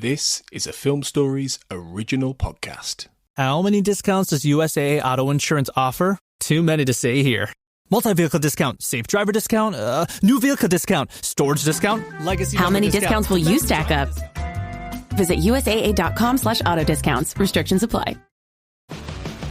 This is a Film Stories original podcast. How many discounts does USAA Auto Insurance offer? Too many to say here. Multi-vehicle discount, safe driver discount, new vehicle discount, storage discount, legacy. How many discounts will you stack up? Visit USAA.com/auto discounts. Restrictions apply.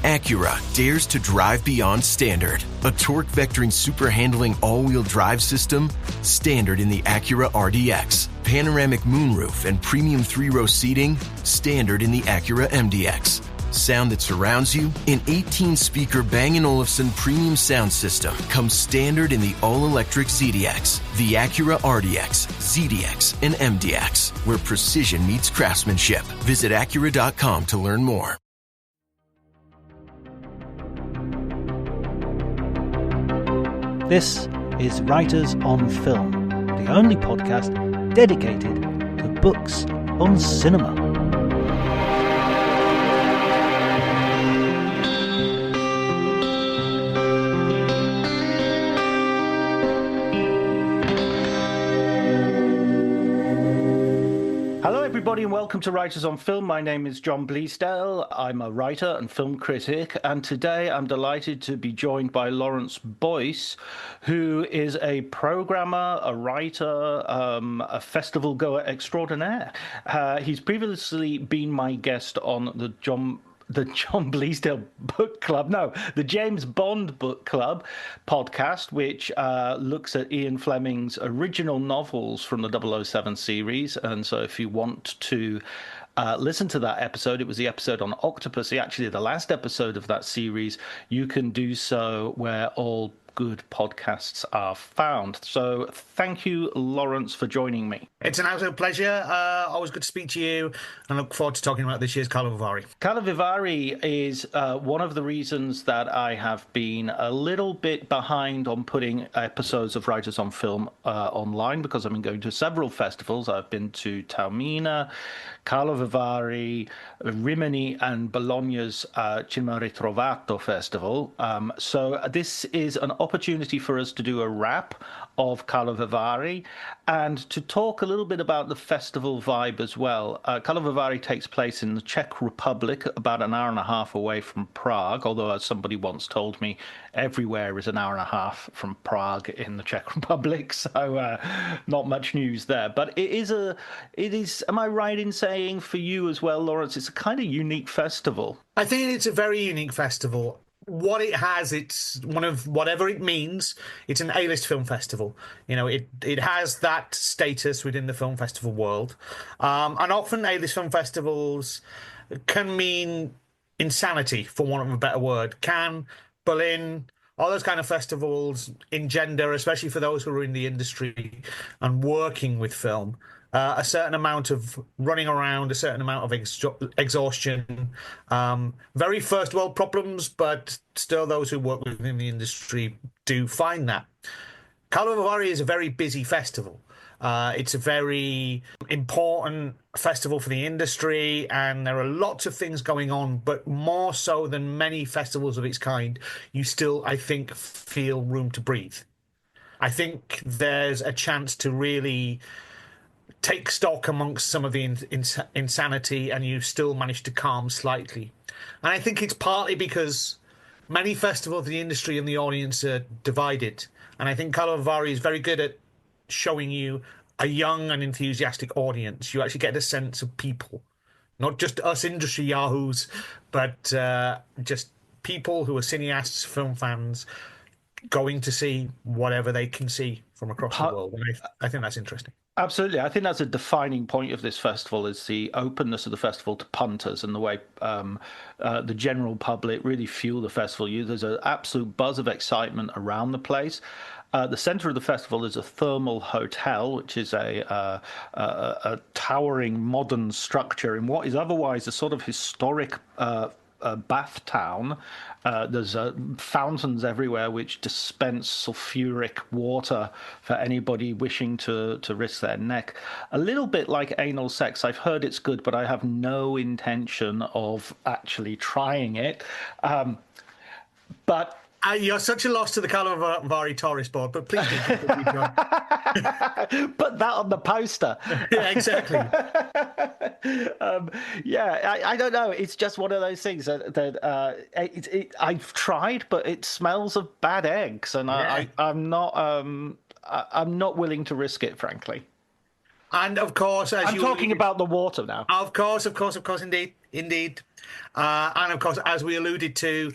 Acura dares to drive beyond standard. A torque vectoring super handling all-wheel drive system, standard in the Acura RDX. Panoramic moonroof and premium 3-row seating, standard in the Acura MDX. Sound that surrounds you, an 18-speaker Bang & Olufsen premium sound system comes standard in the all-electric ZDX, the Acura RDX, ZDX, and MDX, where precision meets craftsmanship. Visit Acura.com to learn more. This is Writers on Film, the only podcast dedicated to books on cinema. Hello everybody and welcome to Writers on Film. My name is John Bleasdale. I'm a writer and film critic, and today I'm delighted to be joined by Laurence Boyce, who is a programmer, a writer, a festival goer extraordinaire. He's previously been my guest on the John Bleasdale Book Club, the James Bond Book Club podcast, which looks at Ian Fleming's original novels from the 007 series. And so if you want to listen to that episode, it was the episode on Octopussy, actually the last episode of that series, you can do so where all good podcasts are found. So thank you, Laurence, for joining me. It's an absolute pleasure. Always good to speak to you, and look forward to talking about this year's Karlovy. Karlovy is one of the reasons that I have been a little bit behind on putting episodes of Writers on Film online, because I've been going to several festivals. I've been to Taormina, Karlovy, Rimini, and Bologna's Cinema Ritrovato Festival. So this is an opportunity for us to do a wrap of Karlovy and to talk a little bit about the festival vibe as well. Karlovy takes place in the Czech Republic, about an hour and a half away from Prague, although as somebody once told me, everywhere is an hour and a half from Prague in the Czech Republic, so not much news there. But it is, am I right in saying for you as well, Laurence, it's a kind of unique festival? I think it's a very unique festival. What it has, it's one of whatever it means. It's an A-list film festival. You know, it has that status within the film festival world. And often A-list film festivals can mean insanity, for want of a better word. Cannes, Berlin, all those kind of festivals engender, especially for those who are in the industry and working with film, a certain amount of running around, a certain amount of exhaustion, very first world problems, but still those who work within the industry do find that. Karlovy is a very busy festival. It's a very important festival for the industry, and there are lots of things going on, but more so than many festivals of its kind, you still, I think, feel room to breathe. I think there's a chance to really take stock amongst some of the insanity, and you still manage to calm slightly. And I think it's partly because many festivals in the industry and the audience are divided. And I think Karlovy is very good at showing you a young and enthusiastic audience. You actually get a sense of people, not just us industry yahoos, but just people who are cineasts, film fans, going to see whatever they can see from across the world. And I think that's interesting. Absolutely. I think that's a defining point of this festival, is the openness of the festival to punters and the way the general public really fuel the festival. There's an absolute buzz of excitement around the place. The center of the festival is a thermal hotel, which is a towering modern structure in what is otherwise a sort of historic bath town. There's fountains everywhere which dispense sulfuric water for anybody wishing to risk their neck. A little bit like anal sex. I've heard it's good, but I have no intention of actually trying it. But You're such a loss to the Karlovy tourist board, but please do. Put that on the poster. Yeah, exactly. Yeah, I don't know. It's just one of those things I've tried, but it smells of bad eggs, and Yeah. I'm not willing to risk it, frankly. And of course, as I'm you talking alluded, about the water now. of course, indeed, indeed. And of course, as we alluded to,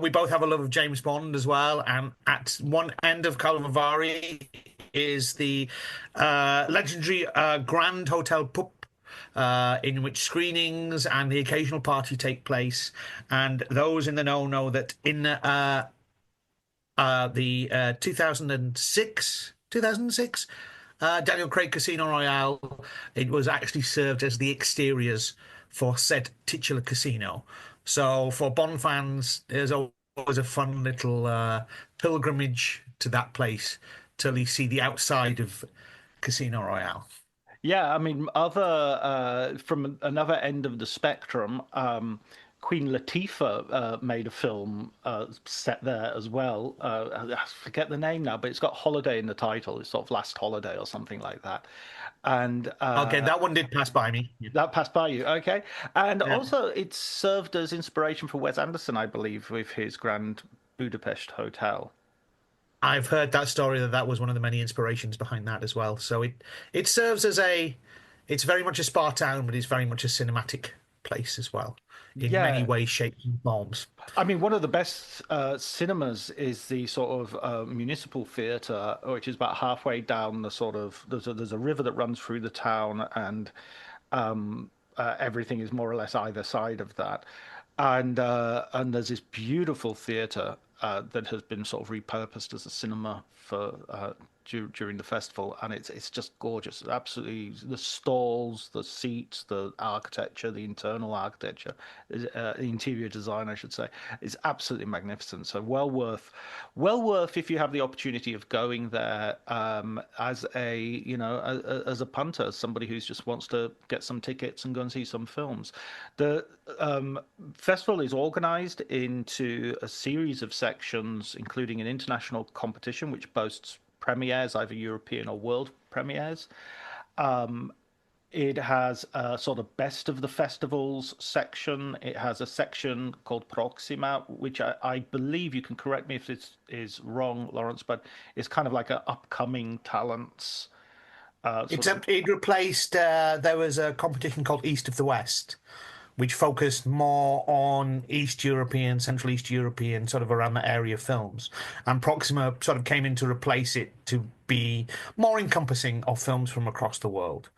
we both have a love of James Bond as well. And at one end of Karlovy is the legendary Grand Hotel Pub, in which screenings and the occasional party take place. And those in the know that in the 2006 Daniel Craig Casino Royale, it was actually served as the exteriors for said titular casino. So for Bond fans, there's always a fun little pilgrimage to that place to at least see the outside of Casino Royale. Yeah, I mean, other from another end of the spectrum, Queen Latifah made a film set there as well. I forget the name now, but it's got holiday in the title. It's sort of Last Holiday or something like that. And Okay, that one did pass by me. that passed by you, okay. And Yeah. also, it served as inspiration for Wes Anderson, I believe, with his Grand Budapest Hotel. I've heard that story that was one of the many inspirations behind that as well. So it serves as it's very much a spa town, but it's very much a cinematic place as well, in many Yeah, ways, shapes, and forms. I mean, one of the best cinemas is the sort of municipal theatre, which is about halfway down the sort of there's a river that runs through the town, and everything is more or less either side of that, and there's this beautiful theatre that has been sort of repurposed as a cinema for during the festival, and it's just gorgeous. Absolutely, the stalls, the seats, the architecture, the internal architecture, the interior design, I should say, is absolutely magnificent. So well worth if you have the opportunity of going there as a as a punter, as somebody who just wants to get some tickets and go and see some films. The festival is organized into a series of sections, including an international competition which boasts premieres, either European or world premieres. It has a sort of best of the festivals section. It has a section called Proxima, which I believe, you can correct me if this is wrong, Laurence, but it's kind of like an upcoming talents. Except it replaced, there was a competition called East of the West, which focused more on East European, Central East European, sort of around that area films. And Proxima sort of came in to replace it to be more encompassing of films from across the world.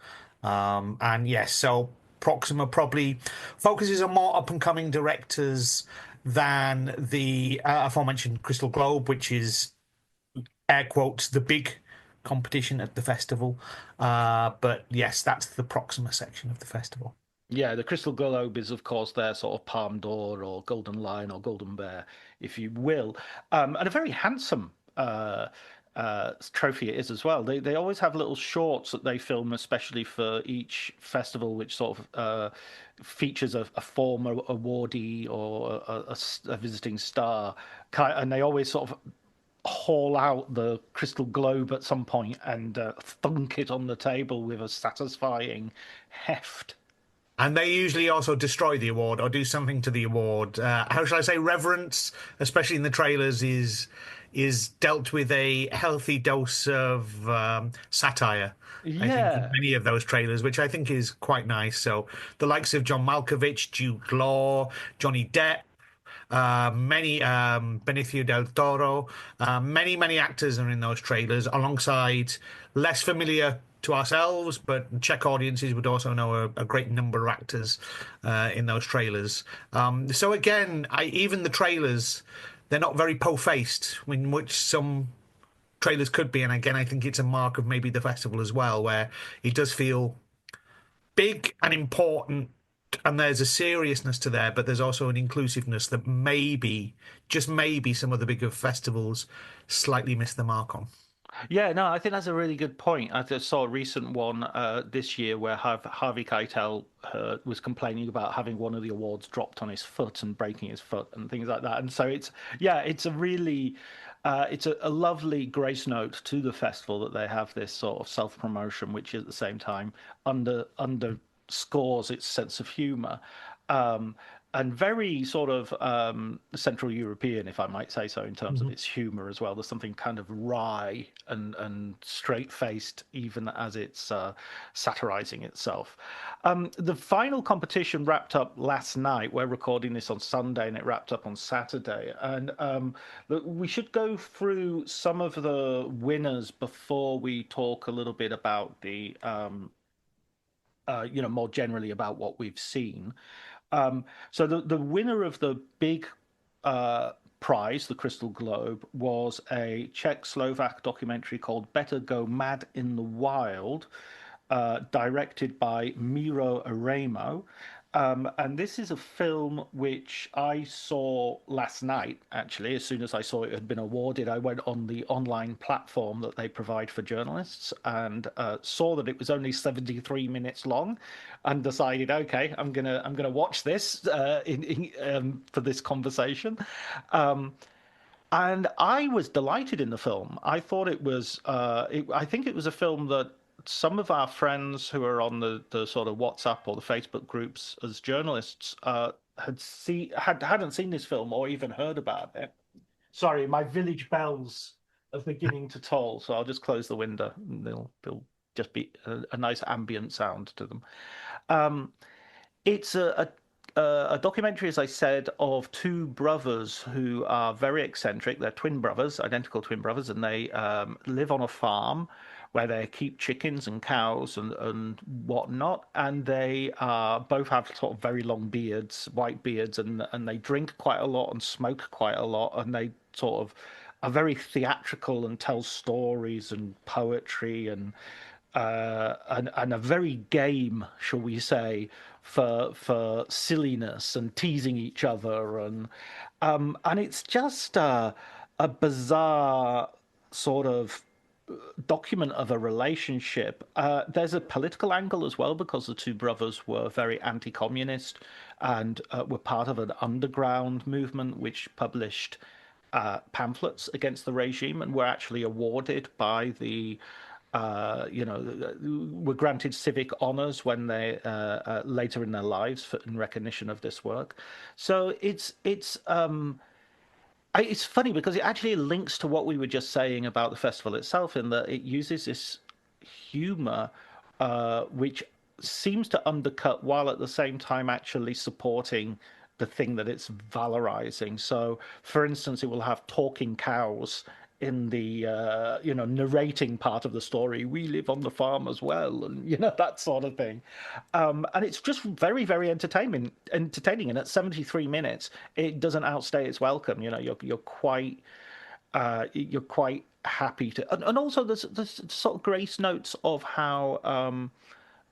And yes, so Proxima probably focuses on more up-and-coming directors than the aforementioned Crystal Globe, which is, air quotes, the big competition at the festival. But yes, that's the Proxima section of the festival. Yeah, the Crystal Globe is, of course, their sort of Palme d'Or or Golden Lion or Golden Bear, if you will, and a very handsome trophy it is as well. They always have little shorts that they film, especially for each festival, which sort of features a former awardee or a visiting star, and they always sort of haul out the Crystal Globe at some point and thunk it on the table with a satisfying heft. And they usually also destroy the award or do something to the award. How shall I say? Reverence, especially in the trailers, is dealt with a healthy dose of satire. I think in many of those trailers, which I think is quite nice. So the likes of John Malkovich, Jude Law, Johnny Depp, many Benicio del Toro, many actors are in those trailers, alongside less familiar to ourselves, but Czech audiences would also know a great number of actors in those trailers. So again, even the trailers, they're not very po-faced, in which some trailers could be. And again, I think it's a mark of maybe the festival as well, where it does feel big and important, and there's a seriousness to there, but there's also an inclusiveness that maybe, just maybe, some of the bigger festivals slightly miss the mark on. Yeah, no, I think that's a really good point. I just saw a recent one this year where Harvey Keitel was complaining about having one of the awards dropped on his foot and breaking his foot and things like that. And so it's a really It's a lovely grace note to the festival that they have this sort of self-promotion, which at the same time underscores its sense of humour. Um, and very sort of Central European, if I might say so, in terms of its humour as well. There's something kind of wry and straight-faced, even as it's satirising itself. The final competition wrapped up last night. We're recording this on Sunday, and it wrapped up on Saturday. And look, we should go through some of the winners before we talk a little bit about the more generally about what we've seen. So the winner of the big prize, the Crystal Globe, was a Czech-Slovak documentary called Better Go Mad in the Wild, directed by Miro Aramo. And this is a film which I saw last night, actually. As soon as I saw it had been awarded, I went on the online platform that they provide for journalists and saw that it was only 73 minutes long and decided, okay, I'm gonna watch this for this conversation. And I was delighted in the film. I thought it was, I think it was a film that some of our friends who are on the sort of WhatsApp or the Facebook groups as journalists hadn't seen this film or even heard about it. Sorry, my village bells are beginning to toll, so I'll just close the window. And they'll just be a nice ambient sound to them. It's a documentary, as I said, of two brothers who are very eccentric. They're twin brothers, identical twin brothers, and they live on a farm where they keep chickens and cows and whatnot. And they both have sort of very long beards, white beards, and they drink quite a lot and smoke quite a lot. And they sort of are very theatrical and tell stories and poetry and a very game, shall we say, for silliness and teasing each other, and it's just a bizarre sort of document of a relationship. There's a political angle as well because the two brothers were very anti-communist and were part of an underground movement which published pamphlets against the regime and were actually awarded by the were granted civic honors when they later in their lives in recognition of this work. So it's funny because it actually links to what we were just saying about the festival itself, in that it uses this humor, which seems to undercut while at the same time actually supporting the thing that it's valorizing. So, for instance, it will have talking cows in the narrating part of the story. We live on the farm as well, and that sort of thing. And it's just very, very entertaining. And at 73 minutes, it doesn't outstay its welcome. You're quite happy to. And also, there's sort of grace notes of how.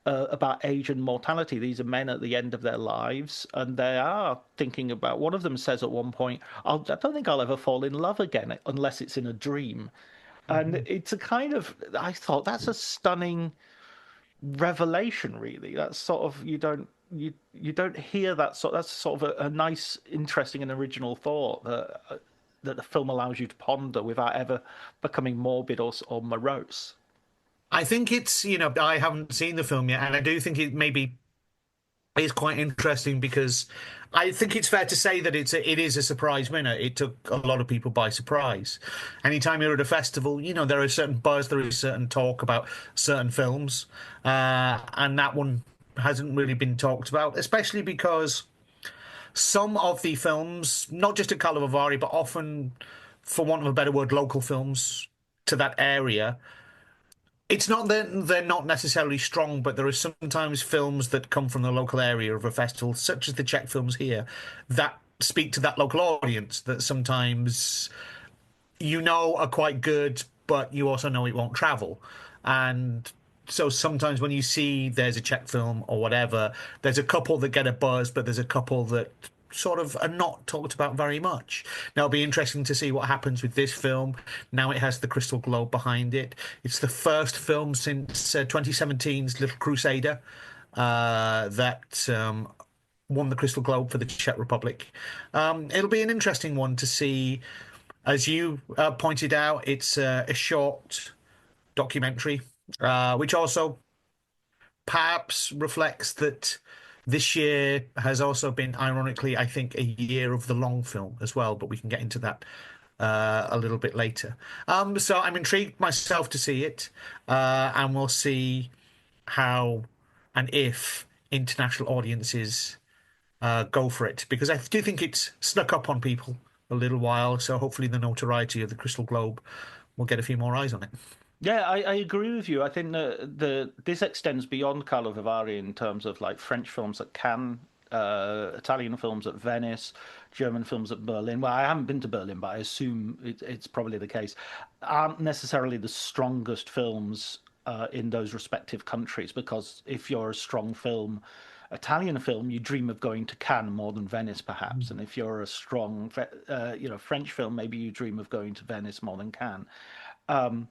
About age and mortality. These are men at the end of their lives, and they are thinking about. One of them says at one point, I don't think I'll ever fall in love again unless it's in a dream." And it's a kind of. I thought that's a stunning revelation. Really, that's sort of you don't hear that sort. That's sort of a nice, interesting, and original thought that the film allows you to ponder without ever becoming morbid or morose. I think it's, I haven't seen the film yet, and I do think it maybe is quite interesting because I think it's fair to say that it is a surprise winner. It took a lot of people by surprise. Anytime you're at a festival, there is certain buzz, there is certain talk about certain films, and that one hasn't really been talked about, especially because some of the films, not just at Karlovy, but often, for want of a better word, local films to that area. It's not that they're not necessarily strong, but there are sometimes films that come from the local area of a festival, such as the Czech films here, that speak to that local audience that sometimes are quite good, but you also know it won't travel. And so sometimes when you see there's a Czech film or whatever, there's a couple that get a buzz, but there's a couple that sort of are not talked about very much. Now, it'll be interesting to see what happens with this film. Now it has the Crystal Globe behind it. It's the first film since 2017's Little Crusader that won the Crystal Globe for the Czech Republic. It'll be an interesting one to see As you pointed out, it's a short documentary, which also perhaps reflects that this year has also been, ironically, I think, a year of the long film as well, but we can get into that a little bit later. So I'm intrigued myself to see it, and we'll see how and if international audiences go for it, because I do think it's snuck up on people a little while, so hopefully the notoriety of the Crystal Globe will get a few more eyes on it. Yeah, I agree with you. I think this extends beyond Karlovy in terms of like French films at Cannes, Italian films at Venice, German films at Berlin. Well, I haven't been to Berlin, but I assume it's probably the case. Aren't necessarily the strongest films in those respective countries, because if you're a strong film, Italian film, you dream of going to Cannes more than Venice, perhaps. And if you're a strong, French film, maybe you dream of going to Venice more than Cannes. Um,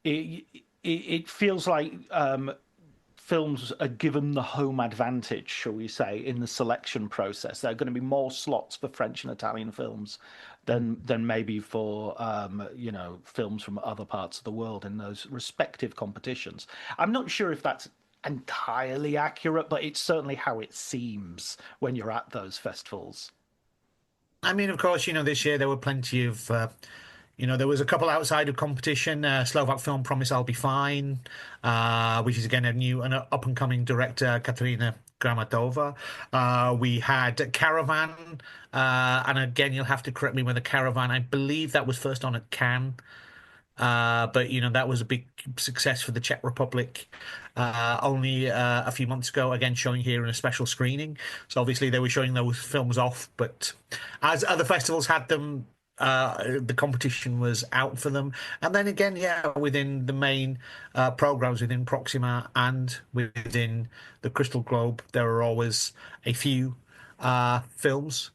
it feels like films are given the home advantage, shall we say, in the selection process. There are going to be more slots for French and Italian films than maybe for films from other parts of the world in those respective competitions. I'm not sure if that's entirely accurate, but it's certainly how it seems when you're at those festivals. I mean, of course, this year there were plenty of, there was a couple outside of competition. Slovak film Promise I'll Be Fine, which is again an up-and-coming director, Katerina Gramatova. We had Caravan, and again, you'll have to correct me with the Caravan. I believe that was first on at Cannes. But that was a big success for the Czech Republic only a few months ago, again showing here in a special screening. So obviously they were showing those films off, but as other festivals had them, the competition was out for them. And then again, within the main programs within Proxima and within the Crystal Globe, there are always a few films.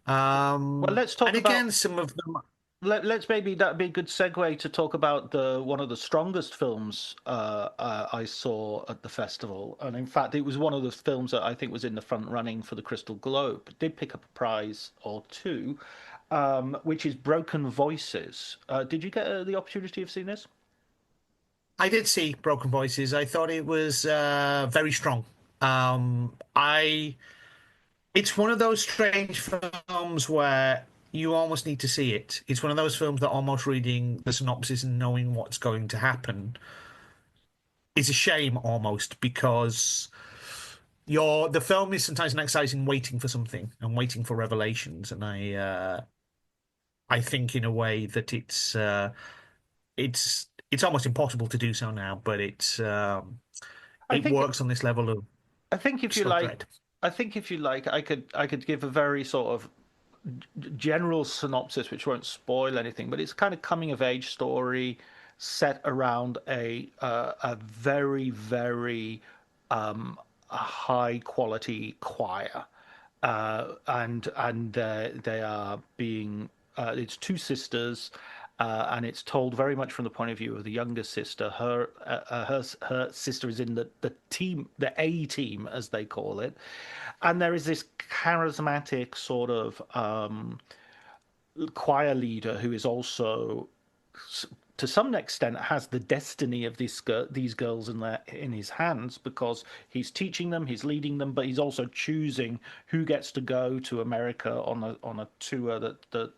Well, let's talk and again, some of them. Let's maybe that'd be a good segue to talk about one of the strongest films I saw at the festival, and in fact, it was one of the films that I think was in the front running for the Crystal Globe. It did pick up a prize or two, which is Broken Voices. Did you get the opportunity of seeing this? I did see Broken Voices. I thought it was very strong. It's one of those strange films where you almost need to see it. It's one of those films that almost reading the synopsis and knowing what's going to happen is a shame almost, because the film is sometimes an exercise in waiting for something and waiting for revelations. And I think in a way that it's almost impossible to do so now, but it works on this level of. I think if you like, I could give a very sort of general synopsis, which won't spoil anything, but it's kind of coming of age story set around a very, very high quality choir, and they are being it's two sisters. And it's told very much from the point of view of the younger sister. Her sister is in the team, the A team, as they call it, and there is this charismatic sort of choir leader who is also, to some extent, has the destiny of these girls in his hands, because he's teaching them, he's leading them, but he's also choosing who gets to go to America on a tour that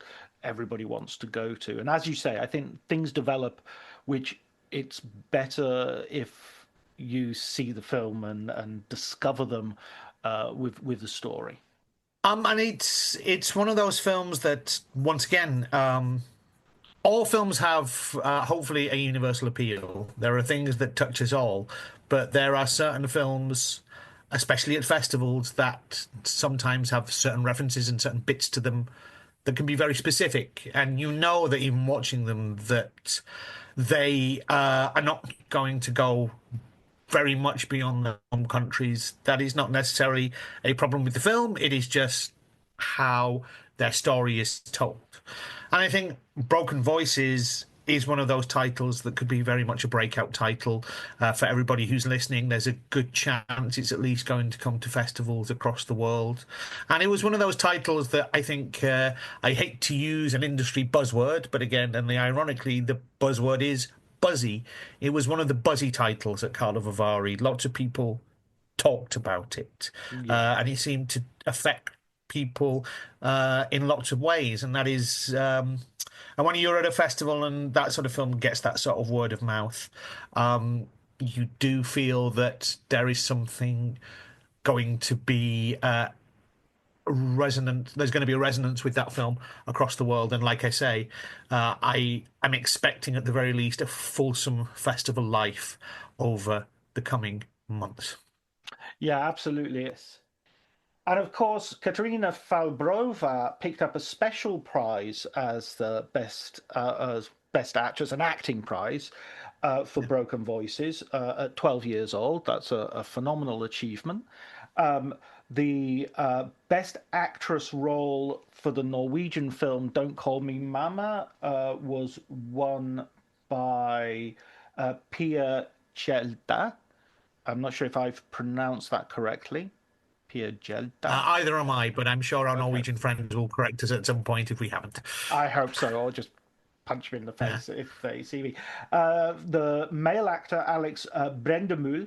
everybody wants to go to. And as you say, I think things develop, which it's better if you see the film and discover them with the story. And it's one of those films that, once again, all films have hopefully a universal appeal. There are things that touch us all, but there are certain films, especially at festivals, that sometimes have certain references and certain bits to them that can be very specific, and that even watching them, that they are not going to go very much beyond their home countries. That is not necessarily a problem with the film. It is just how their story is told. And I think Broken Voices is one of those titles that could be very much a breakout title for everybody who's listening. There's a good chance it's at least going to come to festivals across the world. And it was one of those titles that I think, I hate to use an industry buzzword, but again, and ironically, the buzzword is buzzy. It was one of the buzzy titles at Karlovy. Lots of people talked about it, and it seemed to affect people in lots of ways, and that is and when you're at a festival and that sort of film gets that sort of word of mouth, you do feel that there is something going to be resonant. There's going to be a resonance with that film across the world, and like I say, I am expecting at the very least a fulsome festival life over the coming months. Yeah, absolutely. Yes. And of course, Katerina Falbrova picked up a special prize as the best actress, an acting prize for Broken Voices at 12 years old. That's a phenomenal achievement. The best actress role for the Norwegian film "Don't Call Me Mama" was won by Pia Tjelta. I'm not sure if I've pronounced that correctly. Pia Tjelta. Either am I, but I'm sure our Norwegian friends will correct us at some point if we haven't. I hope so. I'll just punch him in the face if they see me. The male actor Alex Brendemühl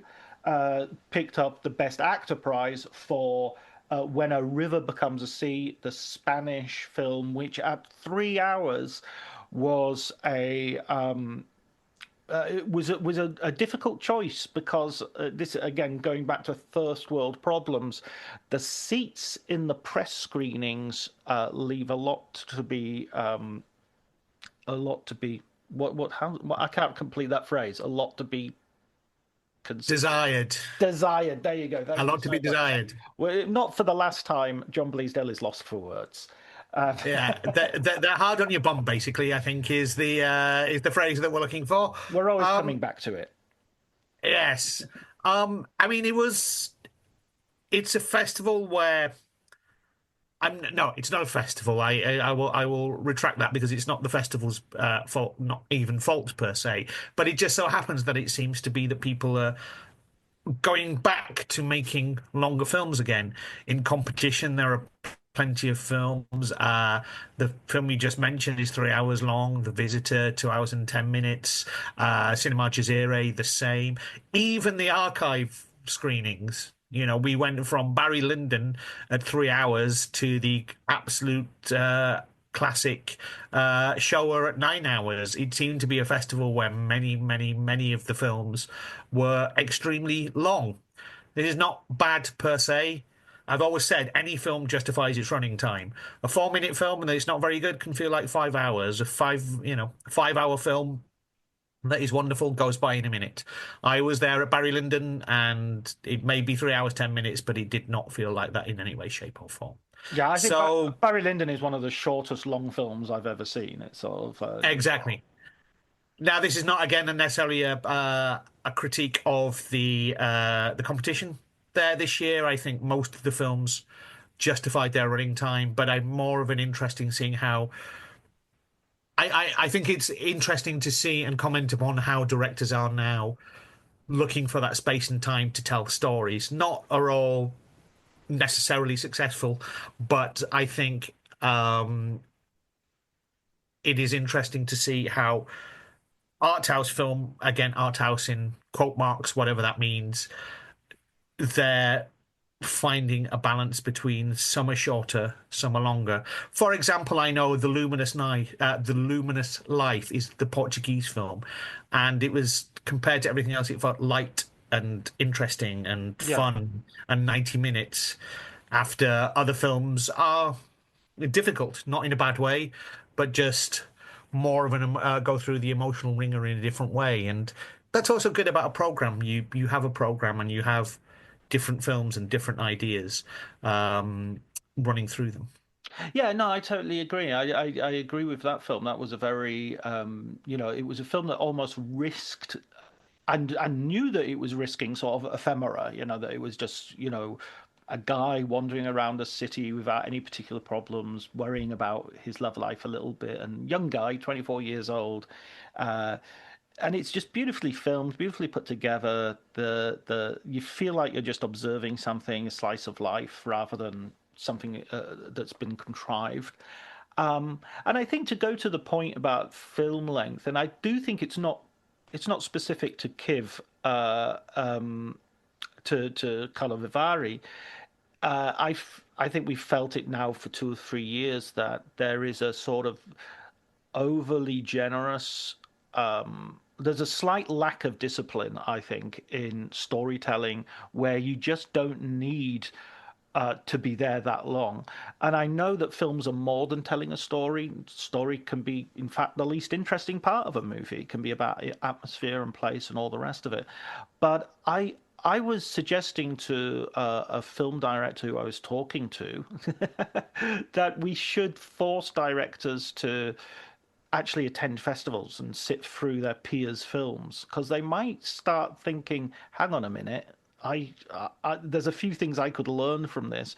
picked up the Best Actor prize for When a River Becomes a Sea, the Spanish film, which at 3 hours was it was a difficult choice because this, again, going back to first world problems, the seats in the press screenings leave a lot to be I can't complete that phrase. A lot to be desired. Desired. There you go. A lot to be desired. Well, not for the last time. John Bleasdale is lost for words. Yeah, they're hard on your bum. Basically, I think is the phrase that we're looking for. We're always coming back to it. Yes, I mean it's a festival where no, it's not a festival. I will retract that because it's not the festival's fault, not even fault per se. But it just so happens that it seems to be that people are going back to making longer films again. In competition, there are plenty of films. The film you just mentioned is 3 hours long. The Visitor, 2 hours and 10 minutes. Cinema Jazeera, the same. Even the archive screenings. You know, we went from Barry Lyndon at 3 hours to the absolute classic Showa at 9 hours. It seemed to be a festival where many of the films were extremely long. This is not bad per se. I've always said any film justifies its running time. A 4-minute film and it's not very good can feel like 5 hours. A 5-hour film that is wonderful goes by in a minute. I was there at Barry Lyndon and it may be 3 hours 10 minutes, but it did not feel like that in any way, shape, or form. Yeah, I think Barry Lyndon is one of the shortest long films I've ever seen. It's sort of exactly. Now, this is not again necessarily a critique of the competition there this year. I think most of the films justified their running time, but I'm more of an interest in seeing how. I think it's interesting to see and comment upon how directors are now looking for that space and time to tell stories. Not are all necessarily successful, but I think it is interesting to see how art house film, again, art house in quote marks, whatever that means, they're finding a balance between some are shorter, some are longer. For example, I know The Luminous Life is the Portuguese film, and it was, compared to everything else, it felt light and interesting and fun and 90 minutes after other films are difficult, not in a bad way, but just more of an go through the emotional ringer in a different way. And that's also good about a program. You have a program and you have different films and different ideas running through them. Yeah, no, I totally agree. I agree with that film. That was a very, it was a film that almost risked and knew that it was risking sort of ephemera, that it was just, a guy wandering around a city without any particular problems, worrying about his love life a little bit, and young guy, 24 years old. Uh, and it's just beautifully filmed, beautifully put together. The you feel like you're just observing something, a slice of life, rather than something that's been contrived. And I think to go to the point about film length, and I do think it's not specific to Kiv, to Karlovy. I think we've felt it now for 2 or 3 years that there is a sort of overly generous. There's a slight lack of discipline, I think, in storytelling where you just don't need to be there that long. And I know that films are more than telling a story. Story can be, in fact, the least interesting part of a movie. It can be about atmosphere and place and all the rest of it. But I was suggesting to a film director who I was talking to that we should force directors to actually attend festivals and sit through their peers' films, because they might start thinking, hang on a minute, there's a few things I could learn from this,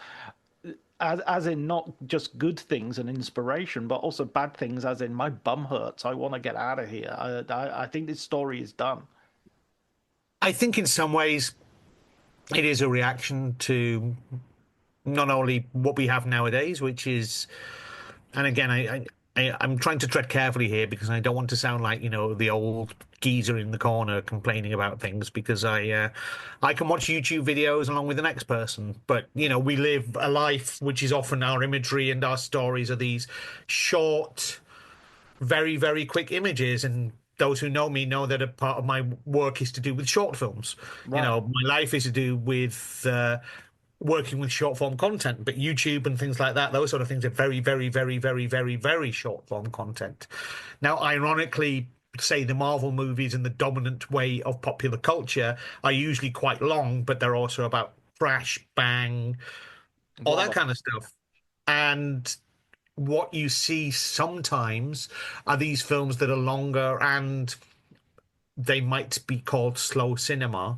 as in not just good things and inspiration, but also bad things, as in my bum hurts, I want to get out of here. I think this story is done. I think in some ways it is a reaction to not only what we have nowadays, which is, and again, I'm trying to tread carefully here because I don't want to sound like, the old geezer in the corner complaining about things, because I can watch YouTube videos along with the next person. But, we live a life which is often our imagery and our stories are these short, very, very quick images. And those who know me know that a part of my work is to do with short films. Right. My life is to do with working with short form content, but YouTube and things like that, those sort of things are very, very, very, very, very, very short form content. Now, ironically, say the Marvel movies in the dominant way of popular culture are usually quite long, but they're also about crash, bang, all that kind of stuff. And what you see sometimes are these films that are longer, and they might be called slow cinema,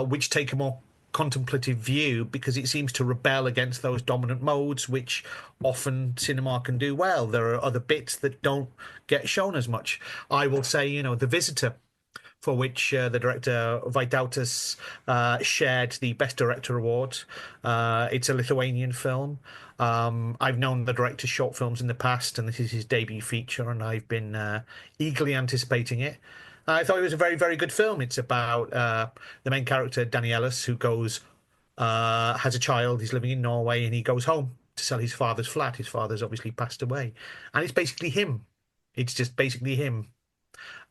which take a more contemplative view, because it seems to rebel against those dominant modes, which often cinema can do well. There are other bits that don't get shown as much. I will say, The Visitor, for which the director Vaidautas shared the Best Director award. It's a Lithuanian film. I've known the director's short films in the past, and this is his debut feature, and I've been eagerly anticipating it. I thought it was a very, very good film. It's about the main character, Danielis, who has a child. He's living in Norway, and he goes home to sell his father's flat. His father's obviously passed away. And it's basically him. It's just basically him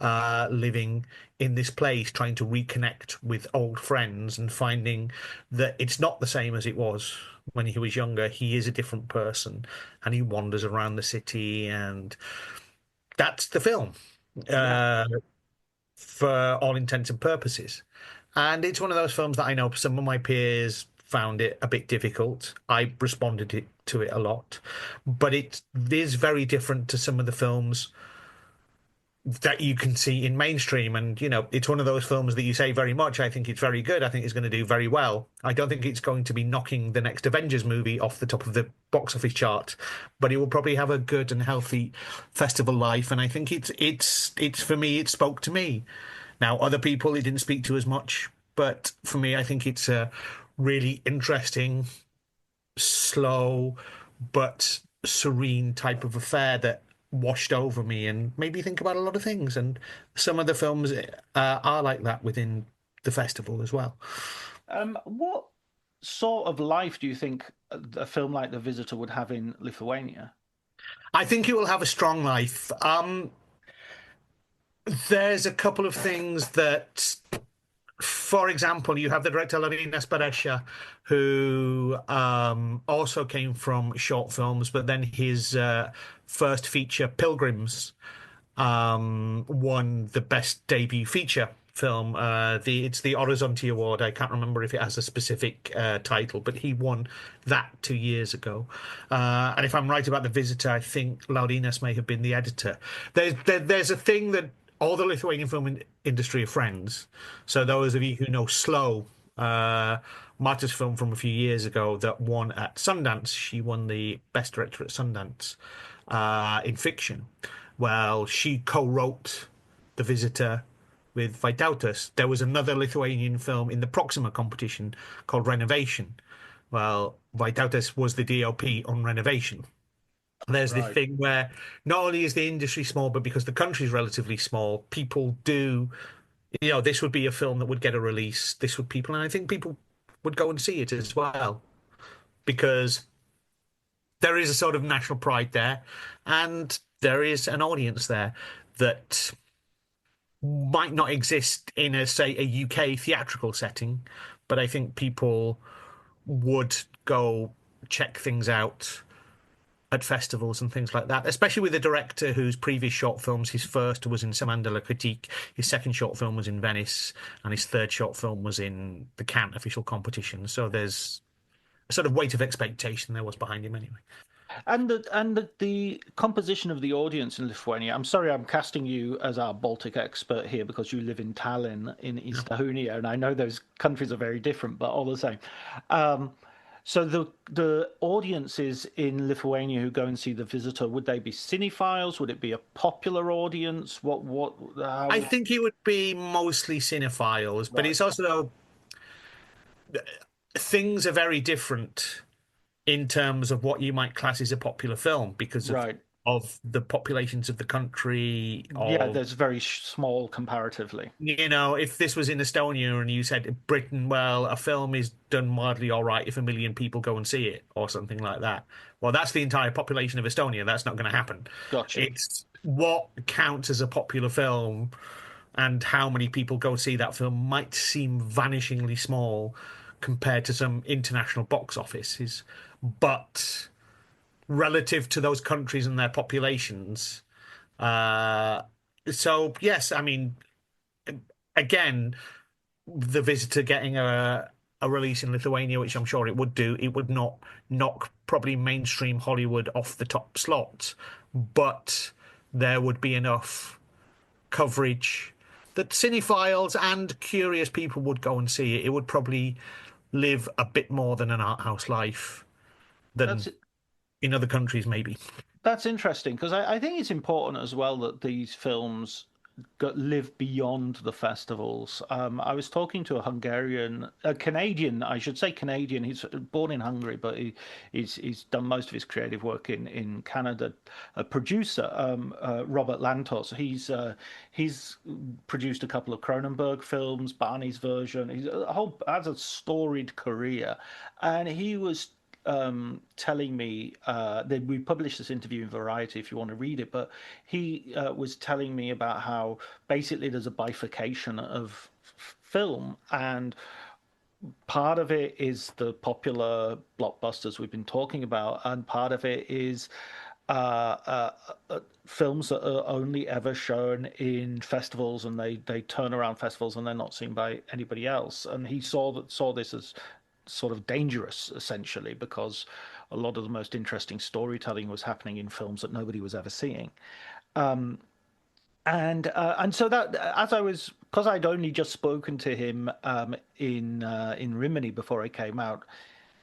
living in this place, trying to reconnect with old friends and finding that it's not the same as it was when he was younger. He is a different person, and he wanders around the city, and that's the film. For all intents and purposes. And it's one of those films that I know some of my peers found it a bit difficult. I responded to it a lot. But it is very different to some of the films that you can see in mainstream. And, it's one of those films that you say very much, I think it's very good. I think it's going to do very well. I don't think it's going to be knocking the next Avengers movie off the top of the box office chart, but it will probably have a good and healthy festival life. And I think it's for me, it spoke to me. Now, other people it didn't speak to as much, but for me, I think it's a really interesting, slow, but serene type of affair that washed over me and made me think about a lot of things. And some of the films are like that within the festival as well. What sort of life do you think a film like The Visitor would have in Lithuania? I think it will have a strong life. There's a couple of things that, for example, you have the director Laurence, who also came from short films, but then his first feature, Pilgrims, won the best debut feature film. It's the Horizonte Award. I can't remember if it has a specific title, but he won that 2 years ago. And if I'm right about The Visitor, I think Laurines may have been the editor. There's a thing that all the Lithuanian film industry are friends. So those of you who know Slow Marta's film from a few years ago that won at Sundance. She won the Best Director at Sundance in fiction. Well, she co-wrote The Visitor with Vaidautas. There was another Lithuanian film in the Proxima competition called Renovation. Well, Vaidautas was the DOP on Renovation. There's this thing where not only is the industry small, but because the country is relatively small, people do, this would be a film that would get a release. This would people, and I think people would go and see it as well because there is a sort of national pride there, and there is an audience there that might not exist in say, a UK theatrical setting, but I think people would go check things out at festivals and things like that, especially with a director whose previous short films, his first was in Semaine de la Critique, his second short film was in Venice, and his third short film was in the Cannes official competition. So there's a sort of weight of expectation there was behind him anyway. And the composition of the audience in Lithuania. I'm sorry, I'm casting you as our Baltic expert here because you live in Tallinn in East Estonia, and I know those countries are very different, but all the same. So the audiences in Lithuania who go and see The Visitor, would they be cinephiles? Would it be a popular audience? I think it would be mostly cinephiles, but it's also things are very different in terms of what you might class as a popular film because of the populations of the country. There's very small comparatively. If this was in Estonia and you said Britain, well, a film is done mildly all right if 1 million people go and see it or something like that. Well, that's the entire population of Estonia. That's not going to happen. Gotcha. It's what counts as a popular film and how many people go see that film might seem vanishingly small compared to some international box offices. But relative to those countries and their populations. So, yes, I mean, again, The Visitor getting a release in Lithuania, which I'm sure it would do, it would not knock probably mainstream Hollywood off the top slot, but there would be enough coverage that cinephiles and curious people would go and see it. It would probably live a bit more than an art house life than in other countries, maybe. That's interesting because I think it's important as well that these films live beyond the festivals. I was talking to a Canadian, I should say Canadian. He's born in Hungary, but he's done most of his creative work in Canada. A producer, Robert Lantos. He's produced a couple of Cronenberg films, Barney's version. He's has a storied career, and he was telling me that we published this interview in Variety if you want to read it, but he was telling me about how basically there's a bifurcation of film, and part of it is the popular blockbusters we've been talking about, and part of it is films that are only ever shown in festivals, and they turn around festivals and they're not seen by anybody else. And he saw this as sort of dangerous, essentially, because a lot of the most interesting storytelling was happening in films that nobody was ever seeing. And so that, because I'd only just spoken to him in Rimini before I came out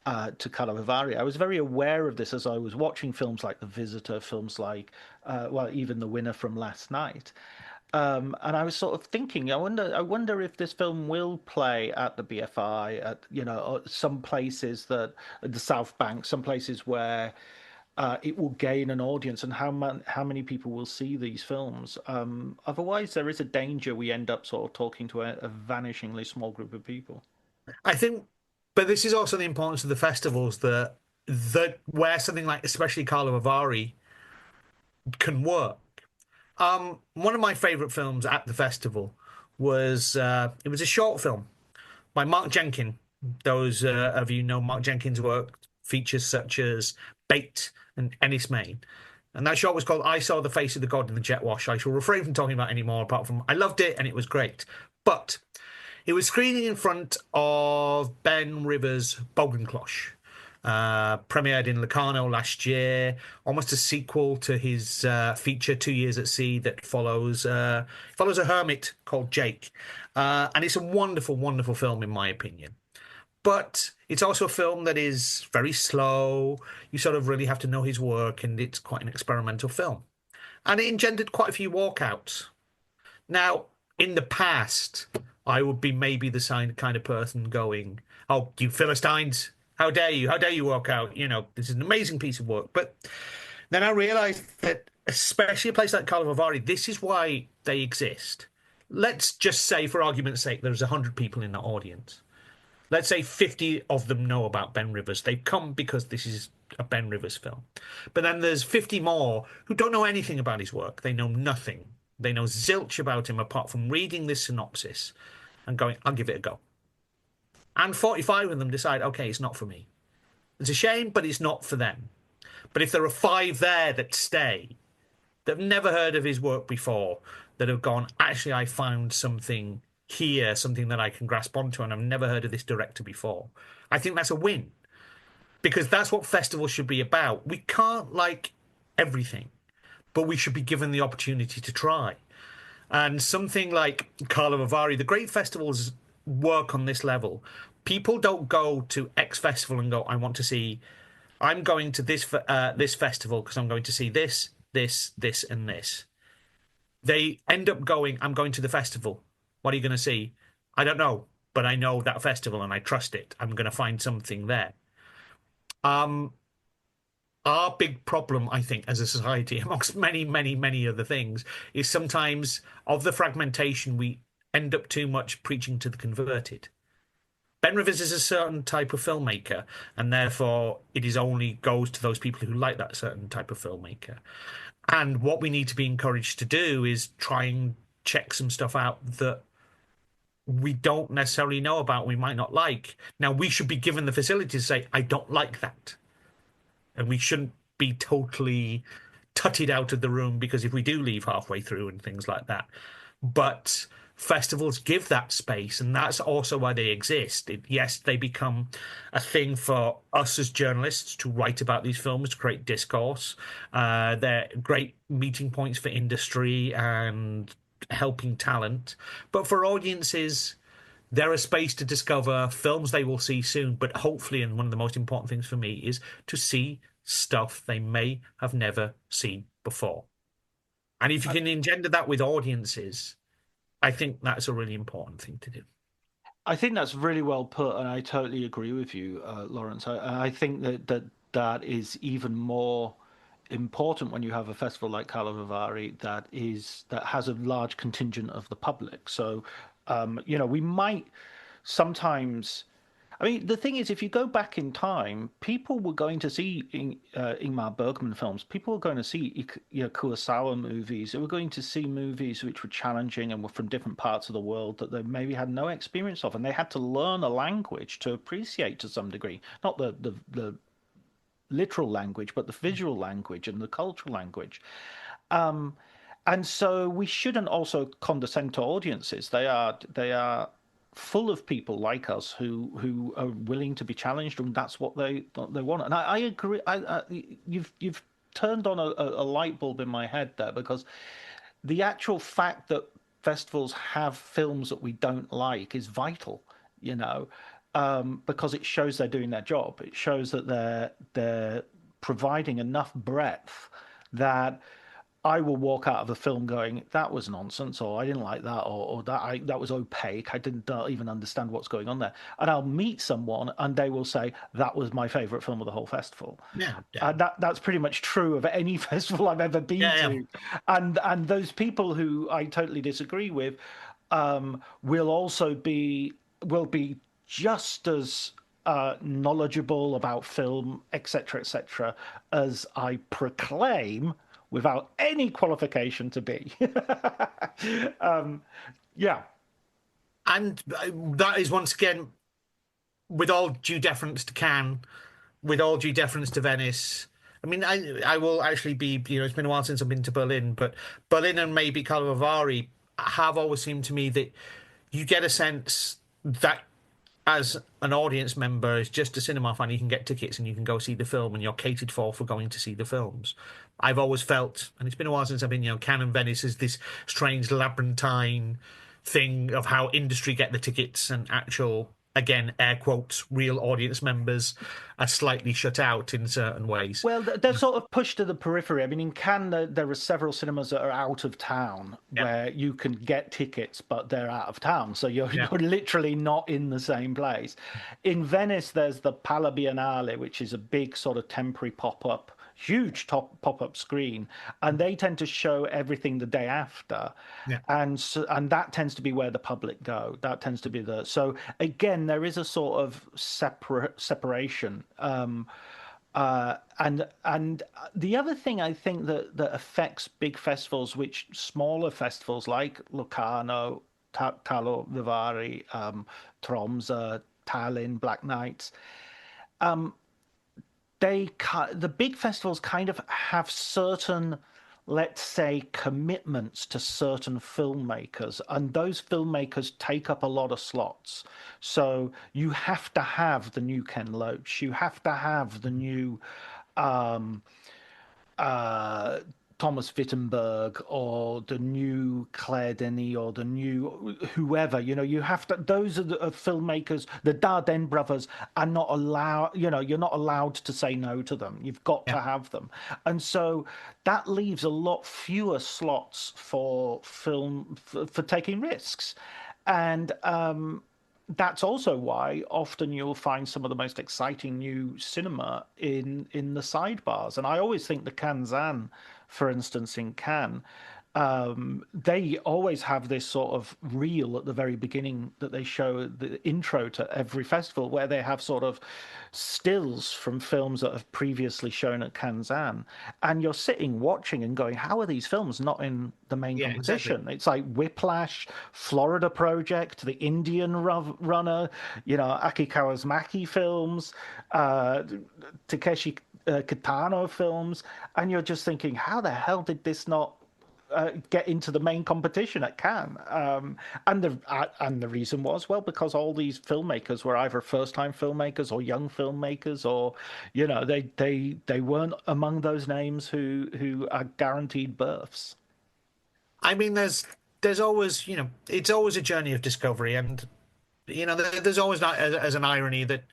to Karlovy, I was very aware of this as I was watching films like The Visitor, films like, even The Winner from last night. And I was sort of thinking, I wonder if this film will play at the BFI, at some places the South Bank, some places where it will gain an audience, and how many people will see these films. Otherwise, there is a danger we end up sort of talking to a vanishingly small group of people. I think, but this is also the importance of the festivals that where something like, especially Karlovy, can work. One of my favourite films at the festival was it was a short film by Mark Jenkins. Those of you know Mark Jenkins' work, features such as Bait and Ennis Main. And that short was called I Saw the Face of the God in the Jet Wash. I shall refrain from talking about it anymore, apart from I loved it and it was great. But it was screening in front of Ben Rivers' Bogencloche. Premiered in Locarno last year, almost a sequel to his feature 2 Years at Sea that follows a hermit called Jake. And it's a wonderful, wonderful film, in my opinion. But it's also a film that is very slow. You sort of really have to know his work, and it's quite an experimental film. And it engendered quite a few walkouts. Now, in the past, I would be maybe the kind of person going, "Oh, you Philistines, how dare you? How dare you walk out? You know, this is an amazing piece of work." But then I realised that, especially a place like Karlovy, this is why they exist. Let's just say, for argument's sake, there's 100 people in the audience. Let's say 50 of them know about Ben Rivers. They've come because this is a Ben Rivers film. But then there's 50 more who don't know anything about his work. They know nothing. They know zilch about him apart from reading this synopsis and going, "I'll give it a go." And 45 of them decide, "Okay, it's not for me." It's a shame, but it's not for them. But if there are 5 there that stay, that have never heard of his work before, that have gone, "Actually, I found something here, something that I can grasp onto, and I've never heard of this director before," I think that's a win. Because that's what festivals should be about. We can't like everything, but we should be given the opportunity to try. And something like Karlovy, the great festivals work on this level. People don't go to X festival and go, "I want to see, I'm going to this festival because I'm going to see this, this, and this." They end up going, "I'm going to the festival. What are you going to see?" "I don't know, but I know that festival and I trust it. I'm going to find something there." Our big problem, I think, as a society, amongst many, many, many other things, is sometimes of the fragmentation, we end up too much preaching to the converted. Ben Rivers is a certain type of filmmaker, and therefore it is only goes to those people who like that certain type of filmmaker. And what we need to be encouraged to do is try and check some stuff out that we don't necessarily know about, we might not like. Now, we should be given the facility to say, "I don't like that." And we shouldn't be totally tutted out of the room because if we do leave halfway through and things like that. But festivals give that space, and that's also why they exist. Yes, they become a thing for us as journalists to write about these films, to create discourse. They're great meeting points for industry and helping talent. But for audiences, they're a space to discover films they will see soon, but hopefully, and one of the most important things for me, is to see stuff they may have never seen before. And if you can engender that with audiences, I think that's a really important thing to do. I think that's really well put, and I totally agree with you, Laurence. I think that is even more important when you have a festival like Karlovy that has a large contingent of the public. So, we might sometimes. I mean, the thing is, if you go back in time, people were going to see Ingmar Bergman films. People were going to see Kurosawa movies. They were going to see movies which were challenging and were from different parts of the world that they maybe had no experience of, and they had to learn a language to appreciate to some degree, not the literal language, but the visual language and the cultural language. And so we shouldn't also condescend to audiences. They are full of people like us who are willing to be challenged, and that's what they want. And I agree. You've turned on a light bulb in my head there, because the actual fact that festivals have films that we don't like is vital, because it shows they're doing their job. It shows that they're providing enough breadth that I will walk out of the film going, "That was nonsense," or "I didn't like that," or that was opaque. I didn't even understand what's going on there. And I'll meet someone and they will say, "That was my favorite film of the whole festival." Yeah. That's pretty much true of any festival I've ever been to. And those people who I totally disagree with will be just as knowledgeable about film, etc., as I proclaim, without any qualification, to be. Yeah. And that is, once again, with all due deference to Cannes, with all due deference to Venice. I mean, I will actually be, it's been a while since I've been to Berlin, but Berlin and maybe Karlovy have always seemed to me that you get a sense that as an audience member, as just a cinema fan, you can get tickets and you can go see the film and you're catered for going to see the films. I've always felt, and it's been a while since I've been, Cannes and Venice is this strange labyrinthine thing of how industry get the tickets and actual again, air quotes, real audience members are slightly shut out in certain ways. Well, they're sort of pushed to the periphery. I mean, in Cannes, there are several cinemas that are out of town Yeah. where you can get tickets, but they're out of town. So you're literally not in the same place. In Venice, there's the Pala Biennale, which is a big sort of temporary pop-up, huge pop-up screen, and they tend to show everything the day after. Yeah. And that tends to be where the public go. That tends to be so again, there is a sort of separation. And the other thing I think that affects big festivals, which smaller festivals like Locarno, Karlovy, Tromsø, Tallinn, Black Nights, the big festivals kind of have certain, let's say, commitments to certain filmmakers, and those filmmakers take up a lot of slots. So you have to have the new Ken Loach, you have to have the new Thomas Wittenberg, or the new Claire Denis, or the new whoever. You have to. Those are the filmmakers. The Dardenne brothers are not allowed. You're not allowed to say no to them. You've got to have them, and so that leaves a lot fewer slots for film for taking risks, and that's also why often you'll find some of the most exciting new cinema in the sidebars. And I always think the Cannes, for instance, in Cannes, they always have this sort of reel at the very beginning that they show the intro to every festival, where they have sort of stills from films that have previously shown at Cannes, and you're sitting watching and going, how are these films not in the main competition? Exactly. It's like Whiplash, Florida Project, The Indian Runner, Aki Kaurismäki films, Takeshi Kitano films, and you're just thinking, how the hell did this not get into the main competition at Cannes? And the reason was, well, because all these filmmakers were either first-time filmmakers or young filmmakers, or they weren't among those names who are guaranteed berths. I mean, there's always, it's always a journey of discovery, and there's always not as an irony that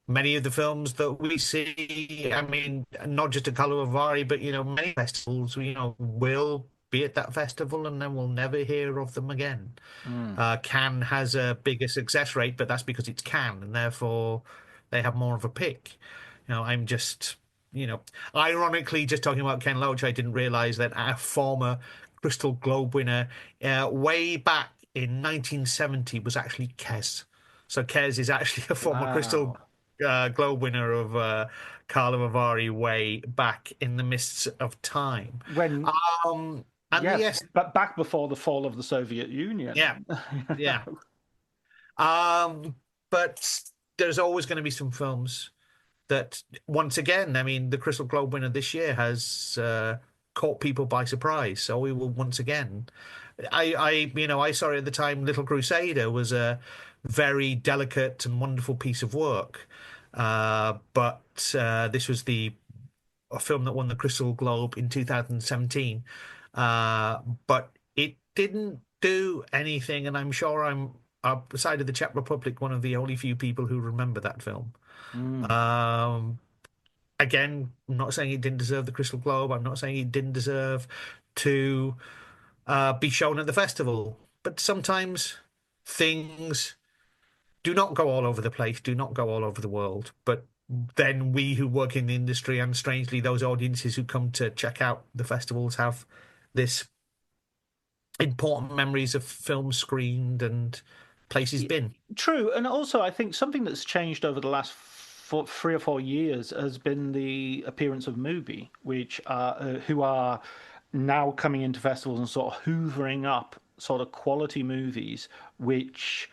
many of the films that we see, I mean, not just at Karlovy, but many festivals, will be at that festival and then we'll never hear of them again. Cannes has a bigger success rate, but that's because it's Cannes, and therefore they have more of a pick. I'm just, ironically, just talking about Ken Loach, I didn't realize that a former Crystal Globe winner way back in 1970 was actually Kes. So Kes is actually a former Crystal Globe winner of Karlovy way back in the mists of time. Yes, but back before the fall of the Soviet Union. Yeah, yeah. But there's always going to be some films that, once again, I mean, the Crystal Globe winner this year has caught people by surprise. So we will once again. I saw it at the time. Little Crusader was a very delicate and wonderful piece of work, but this was a film that won the Crystal Globe in 2017. But it didn't do anything, and I'm sure I'm, outside of the Czech Republic, one of the only few people who remember that film. Again, I'm not saying it didn't deserve the Crystal Globe. I'm not saying it didn't deserve to be shown at the festival. But sometimes things do not go all over the place, do not go all over the world. But then we who work in the industry, and strangely those audiences who come to check out the festivals, have this important memories of films screened and places been. True. And also, I think something that's changed over the last 3 or 4 years has been the appearance of Mubi, which who are now coming into festivals and sort of hoovering up sort of quality movies, which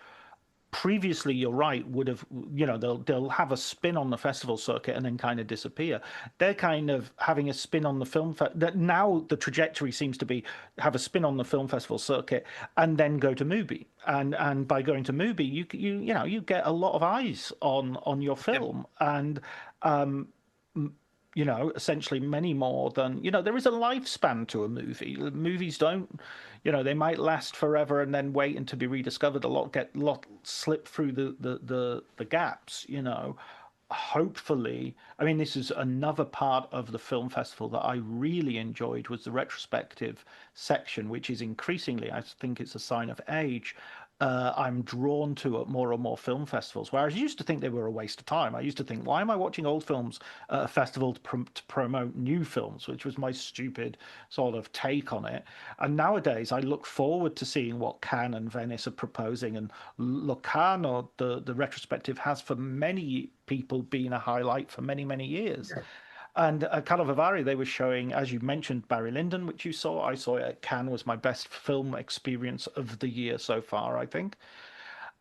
previously, you're right, would have, they'll have a spin on the festival circuit and then kind of disappear. They're kind of having a spin on the film that now the trajectory seems to be have a spin on the film festival circuit and then go to Mubi. And by going to Mubi, you get a lot of eyes on your film. Yep. And essentially many more than, there is a lifespan to a movie. Movies don't, they might last forever and then wait and to be rediscovered. A lot slip through the gaps, Hopefully, I mean, this is another part of the film festival that I really enjoyed was the retrospective section, which is increasingly, I think it's a sign of age, I'm drawn to at more and more film festivals. Whereas I used to think they were a waste of time. I used to think, why am I watching old films at a festival to promote new films, which was my stupid sort of take on it. And nowadays, I look forward to seeing what Cannes and Venice are proposing. And Locarno, the retrospective, has for many people been a highlight for many, many years. Yeah. And at Karlovy, they were showing, as you mentioned, Barry Lyndon, which you saw. I saw it at Cannes, was my best film experience of the year so far, I think.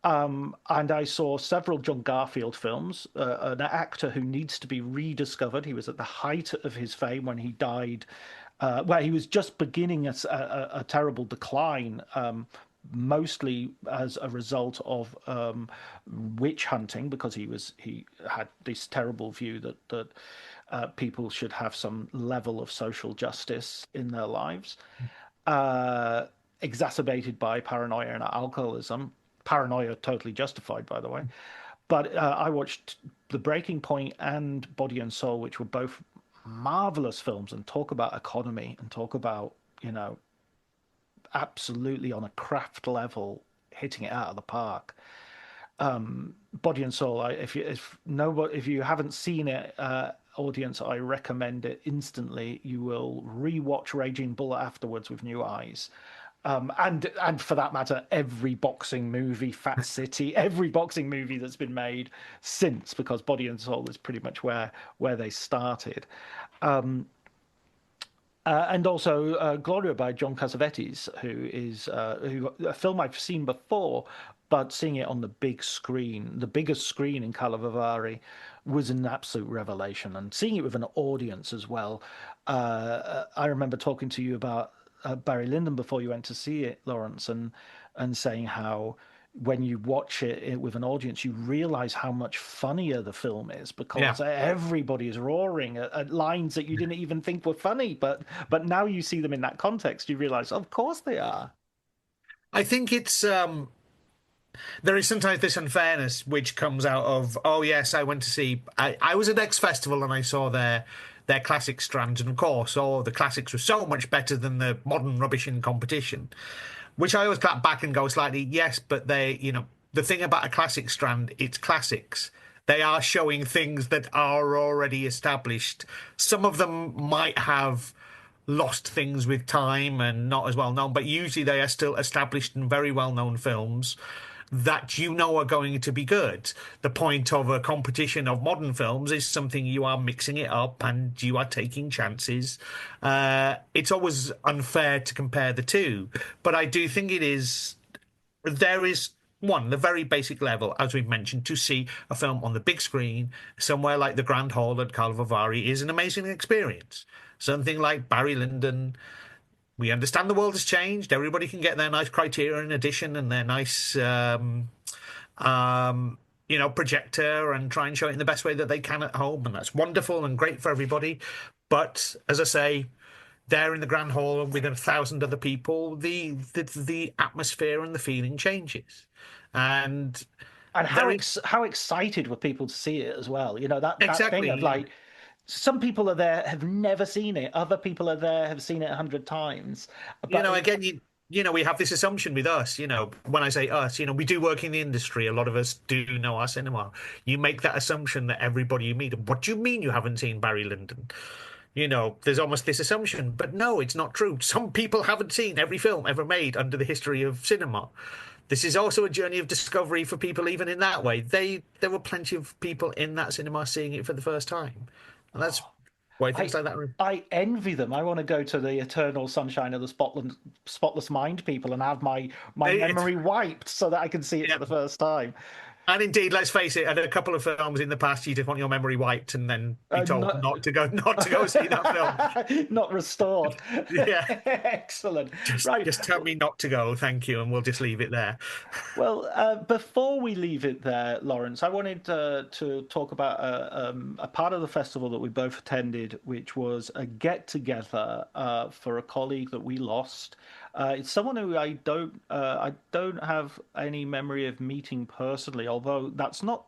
And I saw several John Garfield films, an actor who needs to be rediscovered. He was at the height of his fame when he died, where he was just beginning a terrible decline, mostly as a result of witch hunting, because he had this terrible view that people should have some level of social justice in their lives, exacerbated by paranoia and alcoholism. Paranoia totally justified, by the way. But I watched The Breaking Point and Body and Soul, which were both marvelous films and talk about economy and talk about, absolutely on a craft level, hitting it out of the park. Body and Soul, if you haven't seen it, audience, I recommend it instantly. You will rewatch Raging Bull afterwards with new eyes. And for that matter, every boxing movie, Fat City, every boxing movie that's been made since, because Body and Soul is pretty much where they started. And also Gloria by John Cassavetes, who is a film I've seen before, but seeing it on the big screen, the biggest screen in Karlovy, was an absolute revelation. And seeing it with an audience as well. I remember talking to you about Barry Lyndon before you went to see it, Laurence, and saying how when you watch it with an audience, you realize how much funnier the film is, because everybody is roaring at lines that you didn't even think were funny. But now you see them in that context, you realize, of course they are. I think it's there is sometimes this unfairness which comes out of, oh yes, I went to see, I was at X Festival and I saw their classic strands, and of course all the classics were so much better than the modern rubbish in competition, which I always clap back and go slightly, yes, but they, the thing about a classic strand, it's classics. They are showing things that are already established. Some of them might have lost things with time and not as well known, but usually they are still established and very well known films that are going to be good. The point of a competition of modern films is something you are mixing it up and you are taking chances. It's always unfair to compare the two, but I do think there is the very basic level, as we've mentioned, to see a film on the big screen somewhere like the Grand Hall at Karlovy is an amazing experience. Something like Barry Lyndon. We understand the world has changed. Everybody can get their nice Criterion edition and their nice, projector and try and show it in the best way that they can at home. And that's wonderful and great for everybody. But as I say, there in the Grand Hall with 1,000 other people, the atmosphere and the feeling changes. And how excited were people to see it as well? That exactly. Thing of like, some people are there, have never seen it. Other people are there, have seen it 100 times. But again, we have this assumption with us, when I say us, we do work in the industry. A lot of us do know our cinema. You make that assumption that everybody you meet, what do you mean you haven't seen Barry Lyndon? There's almost this assumption, but no, it's not true. Some people haven't seen every film ever made under the history of cinema. This is also a journey of discovery for people, even in that way. There were plenty of people in that cinema seeing it for the first time. And that's why things like that. I envy them. I want to go to the eternal sunshine of the spotless mind people and have my memory wiped so that I can see it for the first time. And indeed, let's face it, at a couple of films in the past, you just want your memory wiped and then be told not to go see that film. Not restored. Yeah. Excellent. Just tell me not to go, thank you, and we'll just leave it there. Well, before we leave it there, Laurence, I wanted to talk about a part of the festival that we both attended, which was a get-together for a colleague that we lost. It's someone who I don't have any memory of meeting personally, although it's not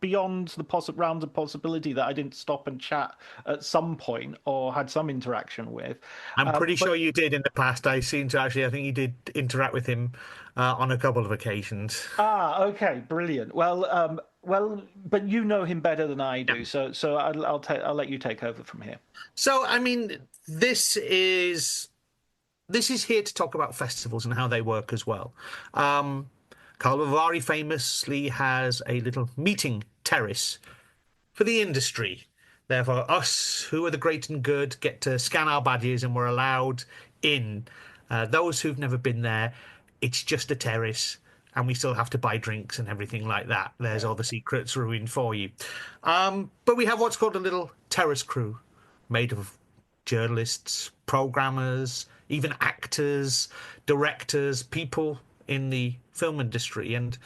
beyond the realms of possibility that I didn't stop and chat at some point or had some interaction with. I'm pretty sure you did in the past. I think you did interact with him on a couple of occasions. Okay, brilliant. Well, but you know him better than I do, so I'll let you take over from here. So, I mean, this is here to talk about festivals and how they work as well. Karlovy famously has a little meeting terrace for the industry. Therefore, us, who are the great and good, get to scan our badges and we're allowed in. Those who've never been there, it's just a terrace and we still have to buy drinks and everything like that. There's all the secrets ruined for you. But we have what's called a little terrace crew made of journalists, programmers, even actors, directors, people in the film industry. And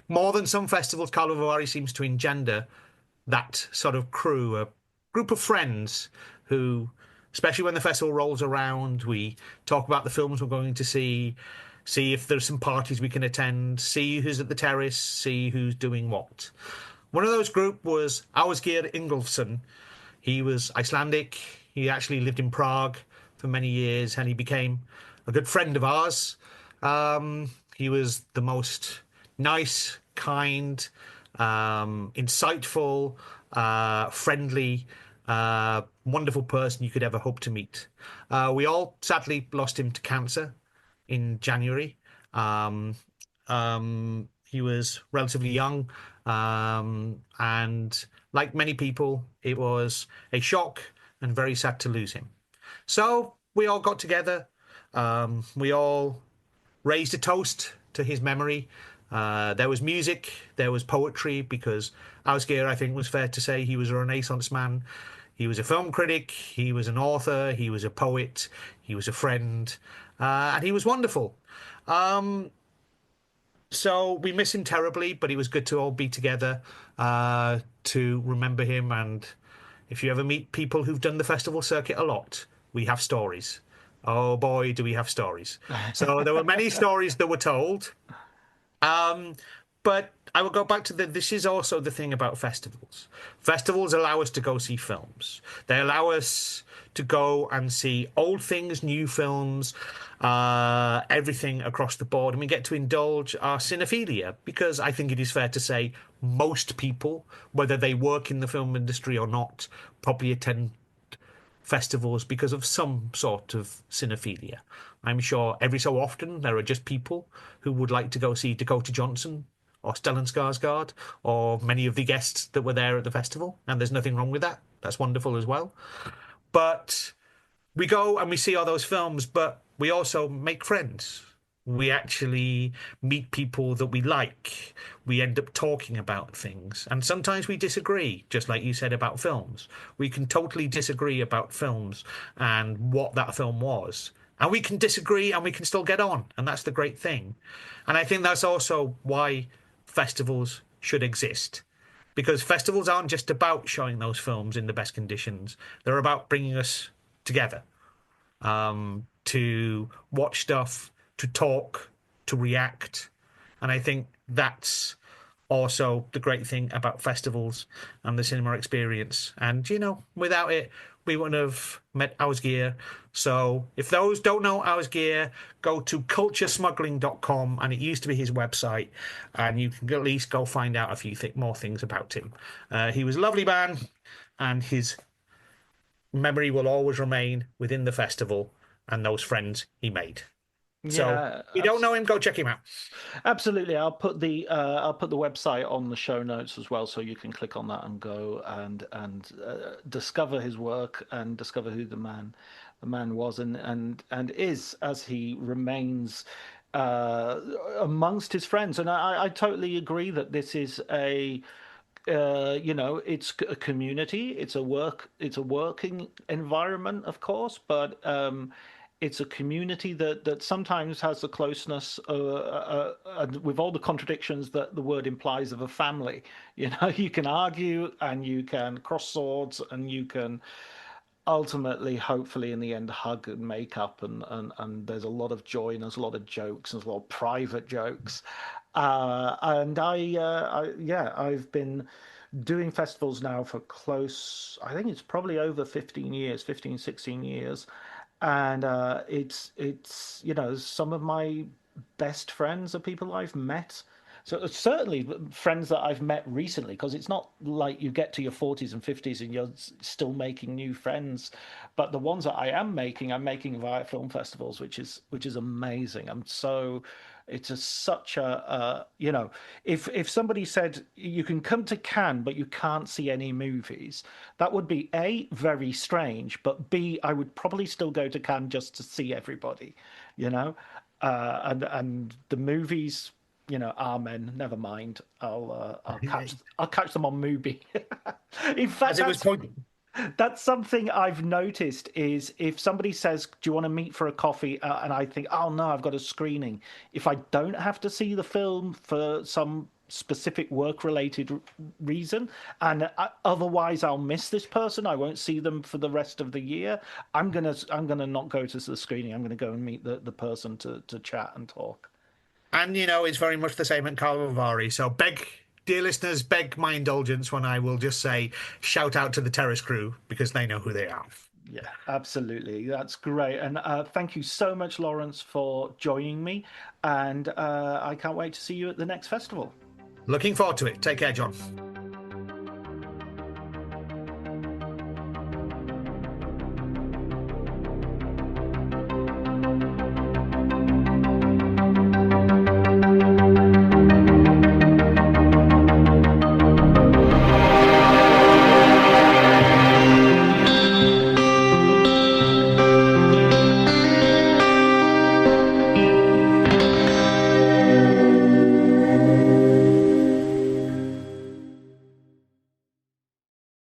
more than some festivals, Karlovy seems to engender that sort of crew, a group of friends who, especially when the festival rolls around, we talk about the films we're going to see if there's some parties we can attend, see who's at the terrace, see who's doing what. One of those group was Ásgeir Ingolfsson. He was Icelandic. He actually lived in Prague for many years, and he became a good friend of ours. He was the most nice, kind, insightful, friendly, wonderful person you could ever hope to meet. We all sadly lost him to cancer in January. He was relatively young, and like many people, it was a shock and very sad to lose him. So we all got together. We all raised a toast to his memory. There was music, there was poetry, because Ásgeir, I think, was fair to say he was a Renaissance man. He was a film critic, he was an author, he was a poet, he was a friend, and he was wonderful. So we miss him terribly, but it was good to all be together to remember him. And if you ever meet people who've done the festival circuit a lot, we have stories. Oh boy, do we have stories. So there were many stories that were told. But I will go back to this is also the thing about festivals. Festivals allow us to go see films. They allow us to go and see old things, new films, everything across the board. And we get to indulge our cinephilia, because I think it is fair to say most people, whether they work in the film industry or not, probably attend festivals because of some sort of cinephilia. I'm sure every so often there are just people who would like to go see Dakota Johnson or Stellan Skarsgård or many of the guests that were there at the festival, and there's nothing wrong with that. That's wonderful as well. But we go and we see all those films, but we also make friends. We actually meet people that we like. We end up talking about things. And sometimes we disagree, just like you said about films. We can totally disagree about films and what that film was. And we can disagree and we can still get on. And that's the great thing. And I think that's also why festivals should exist. Because festivals aren't just about showing those films in the best conditions. They're about bringing us together to watch stuff, to talk, to react. And I think that's also the great thing about festivals and the cinema experience. And, you know, without it, we wouldn't have met Ásgeir. So if those don't know Ásgeir, go to culturesmuggling.com, and it used to be his website, and you can at least go find out a few more things about him. He was a lovely man, and his memory will always remain within the festival and those friends he made. So if you don't know him, go check him out. Absolutely, I'll put the website on the show notes as well, so you can click on that and go and discover his work and discover who the man was and is, as he remains amongst his friends. And I totally agree that this is it's a community, it's a working environment, of course, but it's a community that sometimes has the closeness, with all the contradictions that the word implies, of a family. You can argue and you can cross swords and you can ultimately, hopefully, in the end, hug and make up, and there's a lot of joy and there's a lot of jokes and there's a lot of private jokes. And I've been doing festivals now for I think it's probably over 15 years, 15, 16 years. And it's some of my best friends are people I've met. So certainly friends that I've met recently, because it's not like you get to your 40s and 50s and you're still making new friends. But the ones that I'm making via film festivals, which is amazing. It's such if somebody said you can come to Cannes but you can't see any movies, that would be A, very strange, but B, I would probably still go to Cannes just to see everybody, you know. And the movies, amen. Never mind. I'll catch them on Mubi. In fact, that's something I've noticed is if somebody says, "Do you want to meet for a coffee?" And I think, "Oh no, I've got a screening." If I don't have to see the film for some specific work-related reason, and otherwise I'll miss this person, I won't see them for the rest of the year. I'm gonna not go to the screening. I'm gonna go and meet the person to chat and talk. And, it's very much the same at Karlovy. So dear listeners, beg my indulgence when I will just say, shout out to the Terrace crew, because they know who they are. Yeah, absolutely. That's great. And thank you so much, Laurence, for joining me. And I can't wait to see you at the next festival. Looking forward to it. Take care, John.